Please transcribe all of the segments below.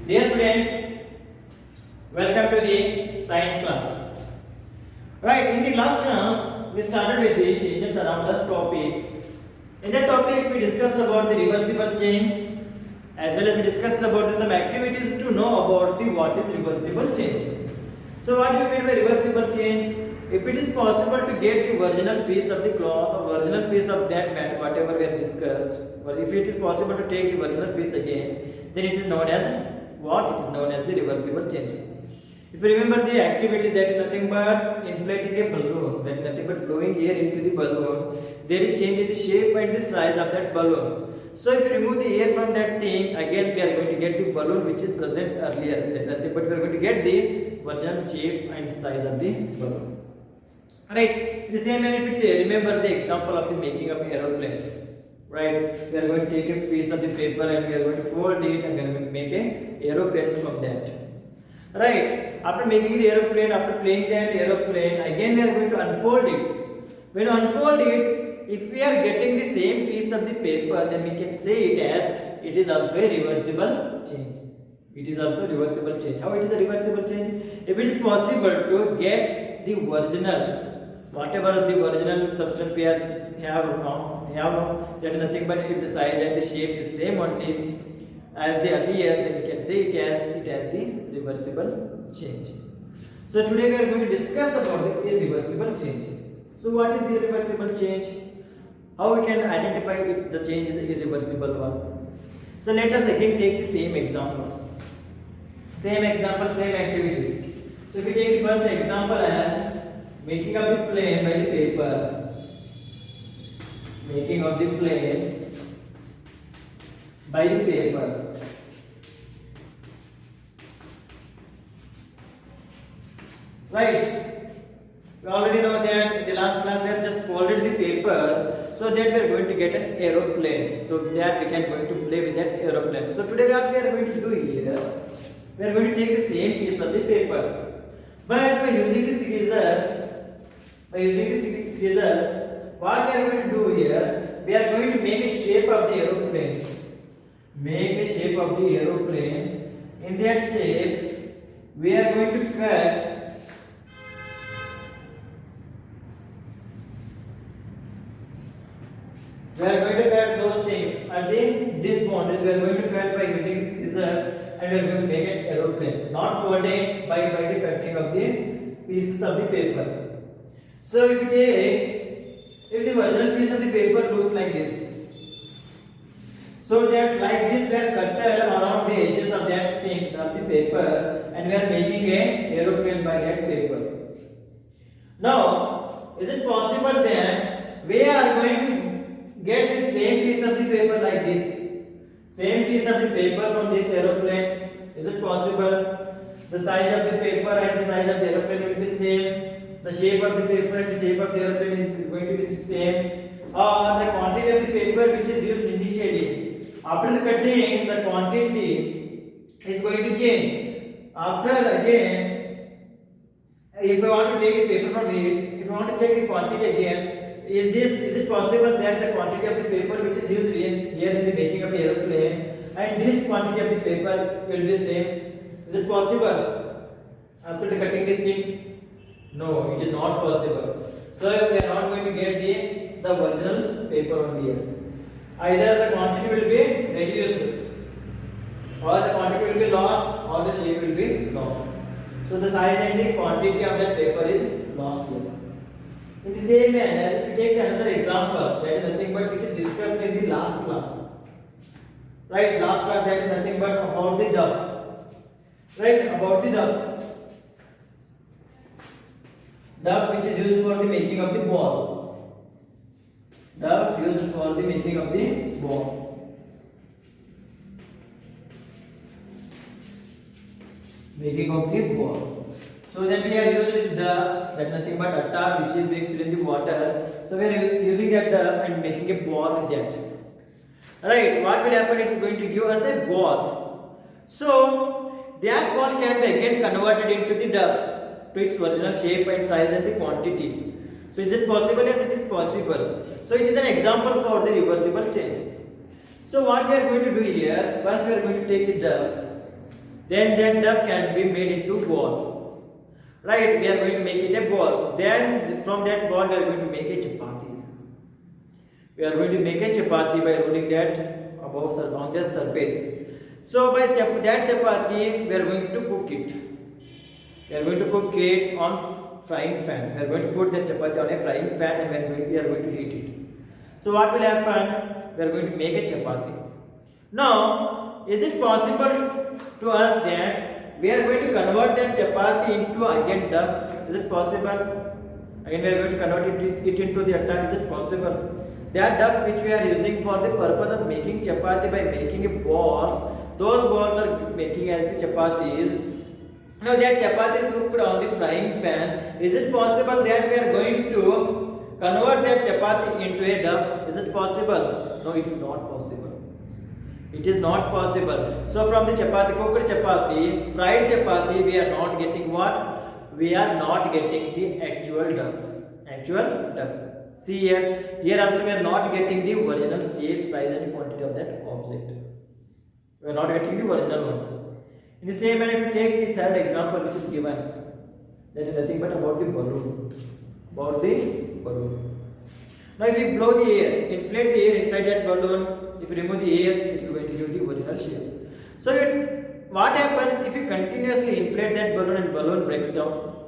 Dear students, welcome to the science class. Right, in the last class, we started with the changes around this topic. In that topic, we discussed about the reversible change, as well as we discussed about some activities to know about the what is reversible change. So, what do you mean by reversible change? If it is possible to get the original piece of the cloth or original piece of that matter, whatever we have discussed, or if it is possible to take the original piece again, then it is known as what? It is known as the reversible change. If you remember the activity, that is nothing but inflating a balloon, that is nothing but blowing air into the balloon, there is change in the shape and the size of that balloon. So if you remove the air from that thing, again we are going to get the balloon which is present earlier, that is nothing but we are going to get the original shape and size of the balloon. Right, the same way if you remember the example of the making of aeroplane. Right, we are going to take a piece of the paper and we are going to fold it and we are going to make a aeroplane from that. Right, after making the aeroplane, after playing that aeroplane, again we are going to unfold it. When you unfold it, if we are getting the same piece of the paper, then we can say it as it is also a reversible change. It is also reversible change. How it is a reversible change? If it is possible to get the original, whatever the original substance we have now, that is nothing but if the size and the shape is same only as the earlier, then we can say it as the reversible change. So today we are going to discuss about the irreversible change. So what is the irreversible change? How we can identify if the change is irreversible one? So let us again take the same examples. Same example, same activity. So if we take the first example as making of the plane by the paper. Making of the plane by the paper. Right. We already know that in the last class we have just folded the paper so that we are going to get an aeroplane. So that we can going to play with that aeroplane. So today what we are going to do here, we are going to take the same piece of the paper. But by using the scissors, what we are going to do here, we are going to make a shape of the aeroplane. Make a shape of the aeroplane. In that shape, we are going to cut those things. And then this boundaries we are going to cut by using scissors and we are going to make an aeroplane. Not folding by the cutting of the pieces of the paper. So if the original piece of the paper looks like this, so that like this we are cutted around the edges of that thing of the paper and we are making a aeroplane by that paper. Now, is it possible that we are going to get the same piece of the paper like this? Same piece of the paper from this aeroplane. Is it possible? The size of the paper and the size of the aeroplane will be same. The shape of the paper and the shape of the aeroplane is going to be the same. Or the quantity of the paper which is used initially. After the cutting, the quantity is going to change. After again, if I want to take the paper from it, if I want to check the quantity again, is it possible that the quantity of the paper which is used here in the making of the aeroplane and this quantity of the paper will be same? Is it possible after the cutting this thing? No, it is not possible. So we are not going to get the original paper on here. Either the quantity will be reduced, or the quantity will be lost, or the shape will be lost. So the size and the quantity of that paper is lost here. In the same manner, if you take another example, that is nothing but which is discussed in the last class. Right, last class, that is nothing but about the duff. Right, about the duff. Duff which is used for the making of the ball. Duff used for the making of the ball. Making of the ball. So then we are using duff, that nothing but atta which is mixed in the water. So we are using that duff and making a ball with that. Right, what will happen? It is going to give us a ball. So that ball can be again converted into the duff to its original shape and size and the quantity. So is it possible? Yes, it is possible. So it is an example for the reversible change. So what we are going to do here, first we are going to take the duff. then that dough can be made into ball. Right, we are going to make it a ball. Then from that ball we are going to make a chapati. We are going to make a chapati by rolling that above on that surface. So by that chapati we are going to cook it. We are going to cook it on frying pan. We are going to put that chapati on a frying pan and we are going to heat it. So what will happen? We are going to make a chapati. Now, is it possible to us that we are going to convert that chapati into again dough? Is it possible? Again we are going to convert it into the atta. Is it possible? That dough which we are using for the purpose of making chapati by making a balls, those balls are making as the chapatis. Now that chapati is cooked on the frying pan. Is it possible that we are going to convert that chapati into a dough? Is it possible? No, it is not possible. It is not possible. So from the chapati, cooked chapati, fried chapati, we are not getting what? We are not getting the actual dough. Actual dough. See here. Here also we are not getting the original shape, size and quantity of that object. We are not getting the original one. In the same manner, if you take the third example which is given, that is nothing but about the balloon. About the balloon. Now if you blow the air, inflate the air inside that balloon, if you remove the air, it is going to give the original shape. So what happens if you continuously inflate that balloon and balloon breaks down?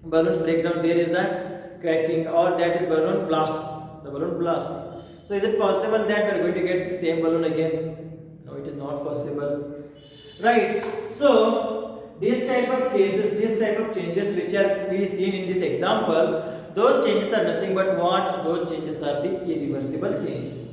Balloon breaks down, there is a cracking or that is balloon blasts. The balloon blasts. So is it possible that we are going to get the same balloon again? No, it is not possible. Right. So this type of cases, this type of changes which are we seen in this example, those changes are nothing but what? Those changes are the irreversible change.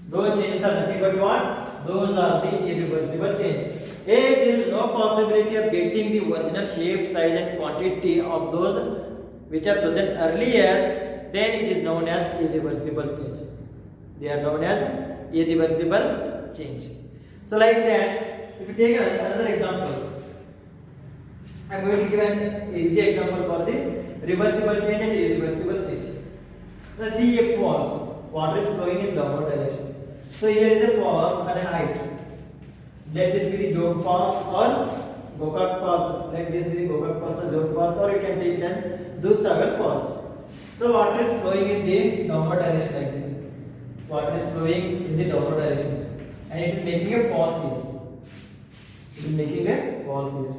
Those changes are nothing but what? Those are the irreversible change. If there is no possibility of getting the original shape, size and quantity of those which are present earlier, then it is known as irreversible change. They are known as irreversible change. So like that, if you take another example, I am going to give an easy example for the reversible change and irreversible change. Now see a pause. Water is flowing in downward direction. So here is a pause at a height. Let this be the Jog pause or Gokak pause. Let this be the Gokak pause or Jog pause, or you can take it as Dudhsagar pause. So water is flowing in the downward direction like this. Water is flowing in the downward direction and it is making a falls here. It is making a falls here.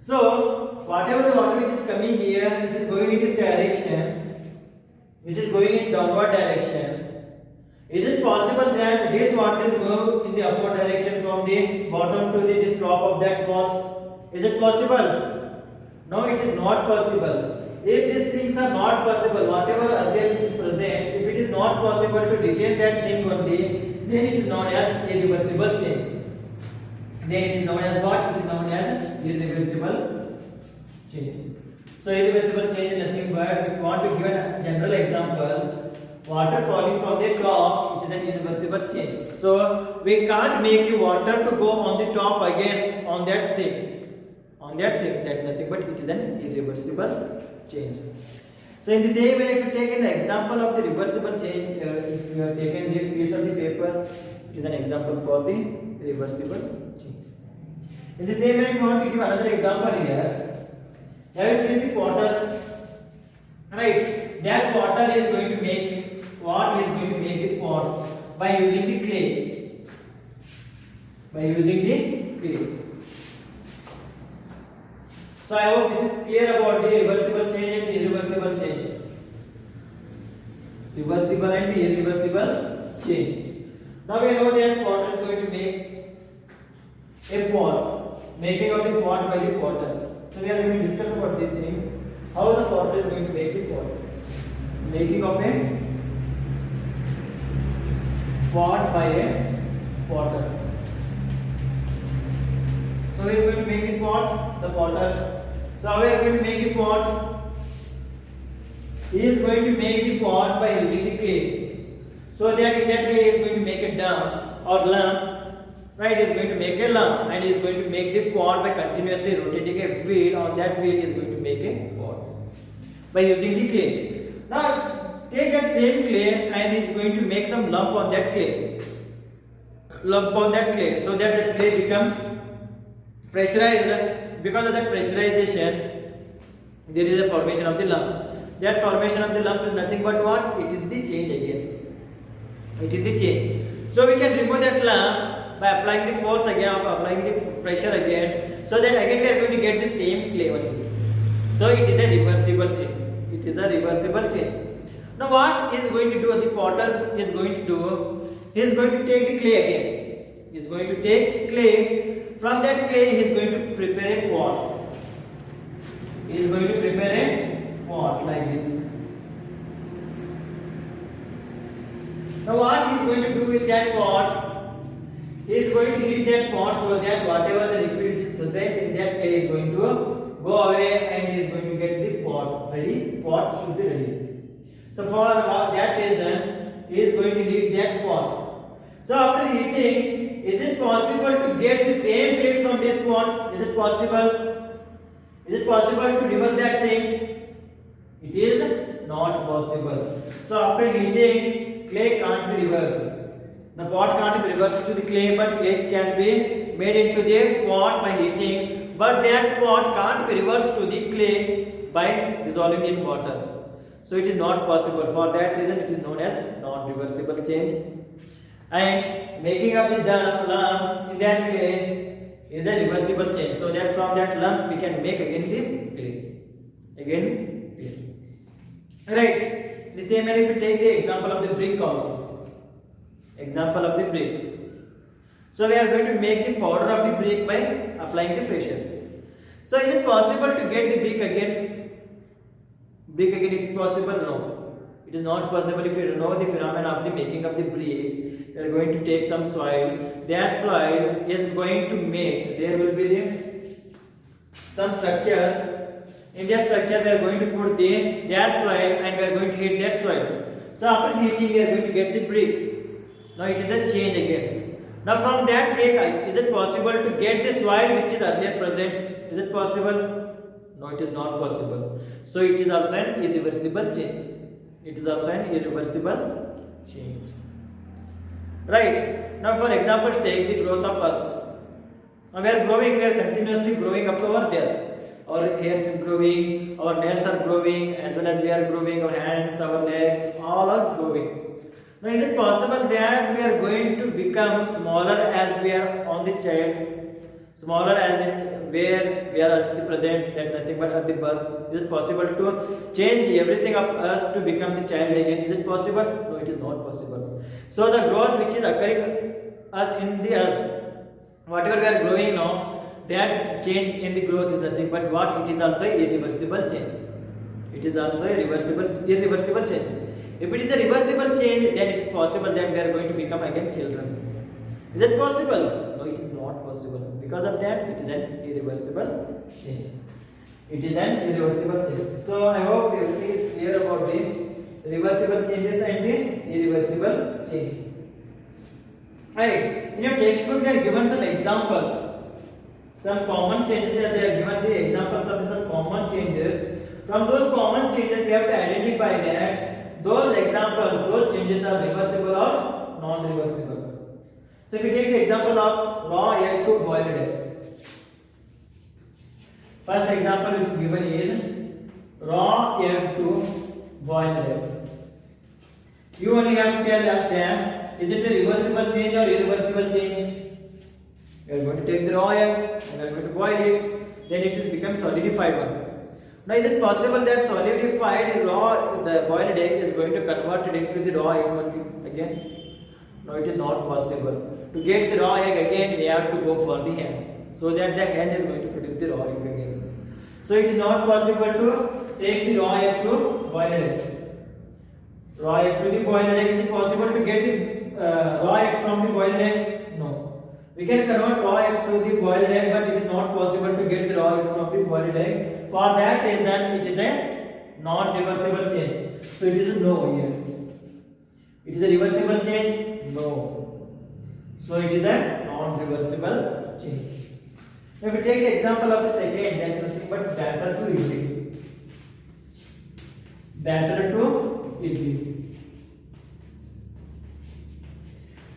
So whatever the water which is coming here, which is going in this direction, which is going in downward direction, is it possible that this water is going in the upward direction from the bottom to this top of that falls? Is it possible? No, it is not possible. If these things are not possible, whatever earlier which is present, if it is not possible to retain that thing only, then it is known as irreversible change. Then it is known as what? It is known as irreversible change. So irreversible change is nothing but, if you want to give a general example, water falling from the top, it is an irreversible change. So we can't make the water to go on the top again on that thing. On that thing, that nothing but it is an irreversible change. So in the same way, if you take an example of the reversible change, if you have taken the piece of the paper, it is an example for the reversible change. In the same way, if you want to give another example here, have you seen the water? Right, that water is going to make what is going to make the pot by using the clay. By using the clay. So I hope this is clear about the reversible change and the irreversible change. Reversible and the irreversible change. Now we know that water is going to make a pot. Making of the pot by the potter. So we are going to discuss about this thing. How the potter is going to make the pot. Making of a pot by a potter. So we are going to make the pot, the potter. So how we are going to make the pot? He is going to make the pot by using the clay. So that in that clay he is going to make a dam or lump. Right, he is going to make a lump and he is going to make the pot by continuously rotating a wheel. On that wheel he is going to make a pot by using the clay. Now take that same clay and he is going to make some lump on that clay. Lump on that clay, so that the clay becomes Pressurized, because of that pressurization, there is a formation of the lump. That formation of the lump is nothing but what? It is the change again. It is the change. So we can remove that lump by applying the force again, of applying the pressure again. So that again we are going to get the same clay only. So it is a reversible change. It is a reversible change. Now what is going to do? The potter is going to do. He is going to take the clay again. He is going to take clay. From that clay he is going to prepare a pot. He is going to prepare a pot like this. Now what he is going to do with that pot? He is going to heat that pot so that whatever the liquid which is present in that clay is going to go away and he is going to get the pot ready. Pot should be ready. So for that reason, he is going to heat that pot. So after heating, is it possible to get the same clay from this pot? Is it possible? Is it possible to reverse that thing? It is not possible. So after heating, clay can't be reversed. The pot can't be reversed to the clay, but clay can be made into the pot by heating. But that pot can't be reversed to the clay by dissolving in water. So it is not possible. For that reason, it is known as non-reversible change. And making of the lump in that clay is a reversible change. So that from that lump we can make again the clay. Again clay. Right. The same way if you take the example of the brick also. Example of the brick. So we are going to make the powder of the brick by applying the pressure. So is it possible to get the brick again? Brick again, it is possible? No. It is not possible. If you know the phenomena of the making of the brick, you are going to take some soil. That soil is going to make, there will be some structures. In that structure, we are going to put that soil and we are going to heat that soil. So after heating, we are going to get the bricks. Now it is a change again. Now from that brick, is it possible to get the soil which is earlier present? Is it possible? No, it is not possible. So it is also an irreversible change. It is also an irreversible change. Right. Now for example, take the growth of us. Now we are growing, we are continuously growing up to our death. Our hairs is growing, our nails are growing, as well as we are growing, our hands, our legs, all are growing. Now is it possible that we are going to become smaller as we are on the child? Smaller as in where we are at the present, that nothing but at the birth. Is it possible to change everything of us to become the child again? Is it possible? No, it is not possible. So the growth which is occurring us in the us, whatever we are growing now, that change in the growth is nothing but what? It is also a irreversible change. It is also a irreversible change. If it is a reversible change, then it is possible that we are going to become again children. Is it possible? No, it is not possible. Because of that, it is an irreversible change. It is an irreversible change. So I hope everything is clear about the reversible changes and the irreversible change. Right. In your textbook, they are given some examples. Some common changes that they are given the examples of some common changes. From those common changes, we have to identify that those examples, those changes are reversible or non-reversible. So if you take the example of raw egg to boiled egg. First example which is given is raw egg to boiled egg. You only have to tell us that is it a reversible change or irreversible change? We are going to take the raw egg and we are going to boil it, then it will become solidified one. Now is it possible that solidified the boiled egg is going to convert it into the raw egg again? No, it is not possible. To get the raw egg again, we have to go for the hen, so that the hen is going to produce the raw egg again. So it is not possible to take the raw egg to boiled egg. Raw egg to the boiled egg. Is it possible to get the raw egg from the boiled egg? No. We can convert raw egg to the boiled egg, but it is not possible to get the raw egg from the boiled egg. For that reason, it is a non-reversible change. So it is a no here. It is a reversible change? No. So it is a non-reversible change. If we take the example of the second, then nothing but batter to idli. Batter to idli.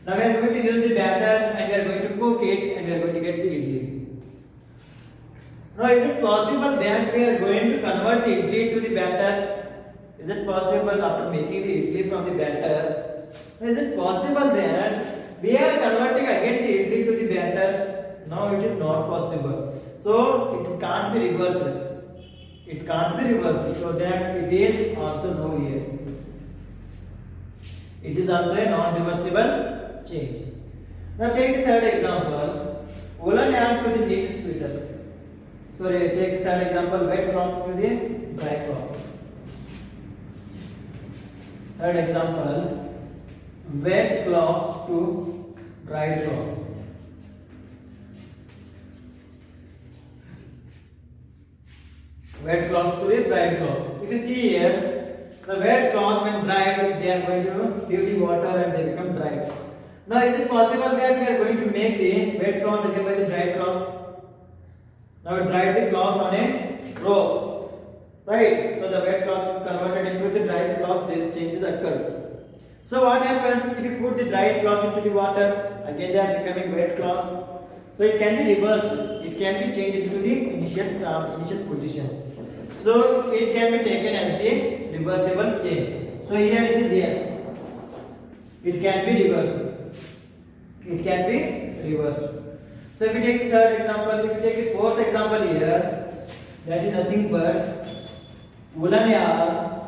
Now we are going to use the batter and we are going to cook it and we are going to get the idli. Now, is it possible that we are going to convert the idli to the batter? Is it possible after making the idli from the batter? Is it possible that we are converting again the idli to the batter? No, it is not possible. So it can't be reversed. It can't be reversed. So that it is also no here. It is also a non-reversible change. Now take the third example. Woolen yarn to the knitted sweater. Sorry, take the third example. Wet cloth to the dry cloth. Third example. Wet cloth to dry cloth. Wet cloth to the dry cloth. If you see here, the wet cloth when dried, they are going to leave the water and they become dried. Now, is it possible that we are going to make the wet cloth again by the dried cloth? Now, we dried the cloth on a rope, right? So, the wet cloth is converted into the dried cloth. These changes occur. So, what happens if you put the dried cloth into the water? Again, they are becoming wet cloth. So, it can be reversed. It can be changed into the initial position. So it can be taken as the reversible change. So here it is yes. It can be reversed. It can be reversed. So if you take the third example, if you take the fourth example here, that is nothing but woolen yarn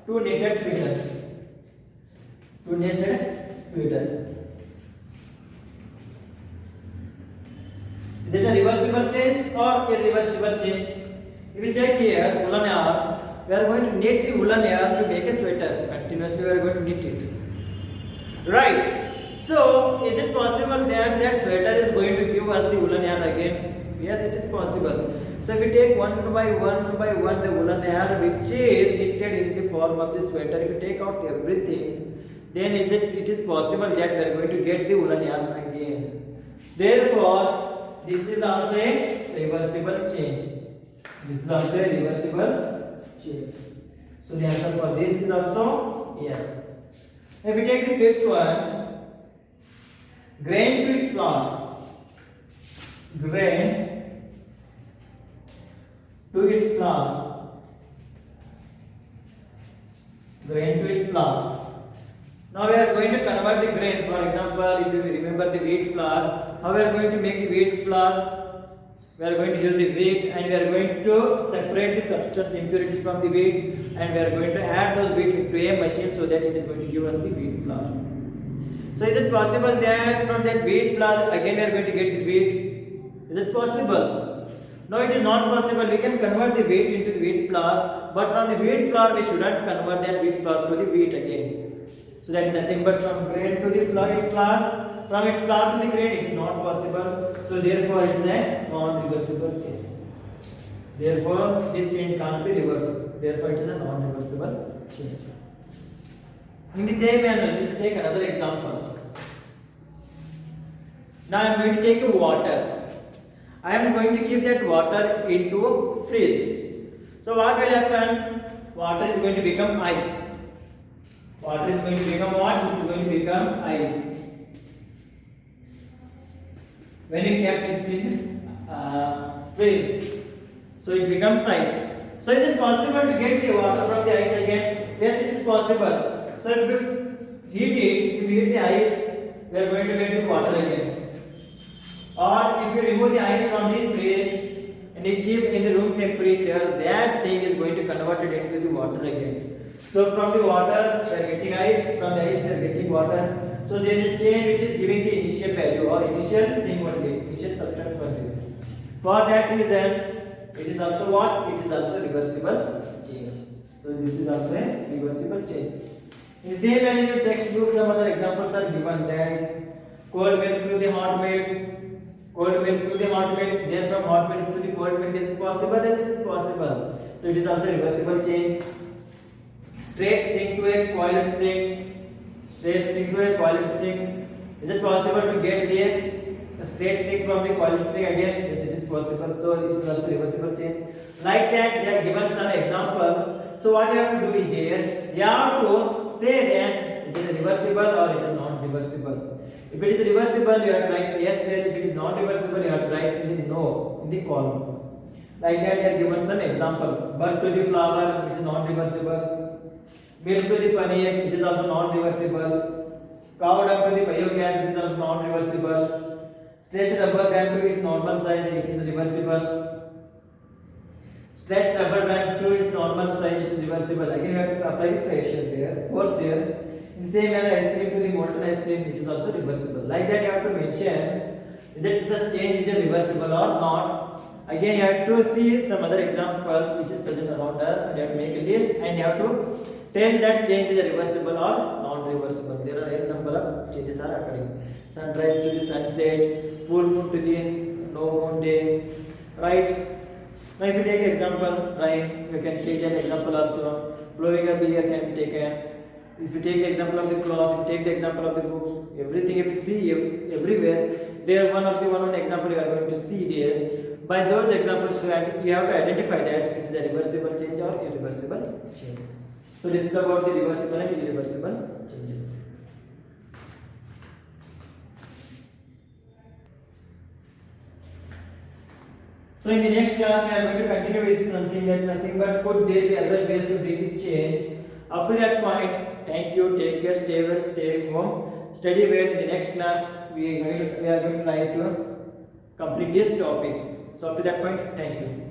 to knitted sweater. To knitted sweater. Is it a reversible change or irreversible change? If you check here, woolen yarn, we are going to knit the woolen yarn to make a sweater. Continuously, we are going to knit it. Right. So, is it possible that that sweater is going to give us the woolen yarn again? Yes, it is possible. So, if you take one by one the woolen yarn which is knitted in the form of the sweater, if you take out everything, then it is possible that we are going to get the woolen yarn again. Therefore, this is also a reversible change. This is also a reversible change. So the answer for this is also yes. If we take the fifth one, grain to its flour. Grain to its flour. Grain to its flour. Now we are going to convert the grain. For example, if you remember the wheat flour, how we are going to make the wheat flour? We are going to use the wheat and we are going to separate the substance impurities from the wheat and we are going to add those wheat into a machine so that it is going to give us the wheat flour. So is it possible that from that wheat flour again we are going to get the wheat? Is it possible? No, it is not possible. We can convert the wheat into the wheat flour, but from the wheat flour we shouldn't convert that wheat flour to the wheat again. So that is nothing but from grain to the flour, from its flour to the grain, it is not possible. So therefore it is a non-reversible change. Therefore this change can't be reversible. Therefore it is a non-reversible change. In the same manner, let's take another example. Now I am going to take water. I am going to keep that water into freeze. So what will happen? Water is going to become ice. Water is going to become what? It is going to become ice. When you kept it in freeze, so it becomes ice. So is it possible to get the water from the ice again? Yes, it is possible. So if you heat the ice, we are going to get the water again. Or if you remove the ice from the freeze and you keep in the room temperature, that thing is going to convert it into the water again. So from the water we are getting ice, from the ice we are getting water. So there is a change which is giving the initial value or initial thing only, initial substance only. For that reason, it is also what? It is also reversible change. So this is also a reversible change. In the same way in your textbook, some other examples are given that cold milk to the hot milk, cold milk to the hot milk, then from hot milk to the cold milk. Is it possible? Yes, it is possible. So it is also reversible change. Straight string to a coiled string, straight string to a coiled string. Is it possible to get the straight string from the coiled string again? Yes, it is possible. So it is also reversible change. Like that, they are given some examples. So what you have to do is there, you have to say that is it reversible or it is not reversible. If it is reversible, you have to write yes there. If it is not reversible, you have to write in the no in the column. Like that, I have given some example. Bird to the flower, which is non reversible. Milk to the paneer, which is also non reversible. Cow dung to the biogas, which is also non reversible. Stretch rubber band to its normal size, it is reversible. Stretch rubber band to its normal size, it is reversible. Again, you have to apply the pressure there, force there. In the same manner, ice cream to the molten ice cream, it is also reversible. Like that, you have to mention is it the change is reversible or not. Again, you have to see some other examples which is present around us, and you have to make a list, and you have to tell that change is reversible or non-reversible. There are n number of changes are occurring. Sunrise to the sunset, full moon to the no moon day, right? Now, if you take the example rain, you can take that example also. Blowing a beer can be taken. If you take the example of the clothes, if you take the example of the books, everything if you see everywhere, there one example you are going to see there. By those examples, you have to identify that it is a reversible change or irreversible change. So this is about the reversible and irreversible changes. So in the next class, we are going to continue with something that nothing but could there be other ways to bring the change. Up to that point, thank you, take care, stay well, stay home, study well. In the next class, we are going to try to complete this topic. So up to that point, thank you.